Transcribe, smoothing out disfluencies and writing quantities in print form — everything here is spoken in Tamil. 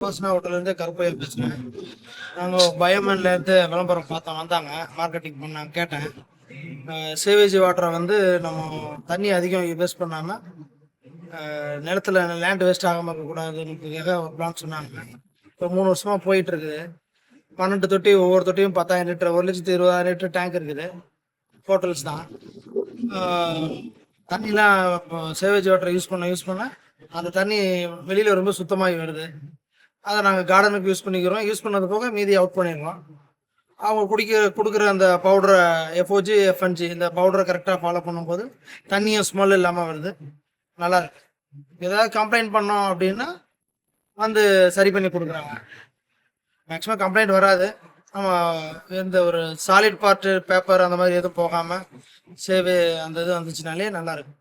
உபாசனா ஹோட்டல்லேருந்து கருப்பையா பேசுகிறேன். நாங்கள் பயோமேன்லேருந்து விளம்பரம் பார்த்தோம், வந்தாங்க மார்க்கெட்டிங் பண்ணாங்க. கேட்டேன், சேவேஜ் வாட்டரை வந்து நம்ம தண்ணி அதிகம் வேஸ்ட் பண்ணாமல் நிலத்துல லேண்ட் வேஸ்ட் ஆகாமல் இருக்கக்கூடாதுன்னு ஒரு பிளான் சொன்னாங்க. இப்போ 3 வருஷமாக போயிட்டுருக்குது. 12 தொட்டி, ஒவ்வொரு தொட்டியும் 10,000 லிட்டர், 1,20,000 லிட்டர் டேங்க் இருக்குது. ஹோட்டல்ஸ் தான். தண்ணிலாம் இப்போ சேவேஜ் வாட்டரை யூஸ் பண்ண அந்த தண்ணி வெளியில் ரொம்ப சுத்தமாகி வருது. அதை நாங்கள் கார்டனுக்கு யூஸ் பண்ணிக்கிறோம். யூஸ் பண்ணது போக மீதி அவுட் பண்ணிடுறோம். அவங்க கொடுக்குற அந்த பவுடரை எஃப்ஓஜி, எஃப்என்ஜி இந்த பவுடரை கரெக்டாக ஃபாலோ பண்ணும்போது தண்ணியும் ஸ்மெல் இல்லாமல் வருது. நல்லா இருக்கு. ஏதாவது கம்ப்ளைண்ட் பண்ணோம் அப்படின்னா வந்து சரி பண்ணி கொடுக்குறாங்க. மேக்ஸிமம் கம்ப்ளைண்ட் வராது. எந்த ஒரு சாலிட் பார்ட்டு பேப்பர் அந்த மாதிரி எதுவும் போகாமல் அந்த இது வந்துச்சுனாலே நல்லாயிருக்கு.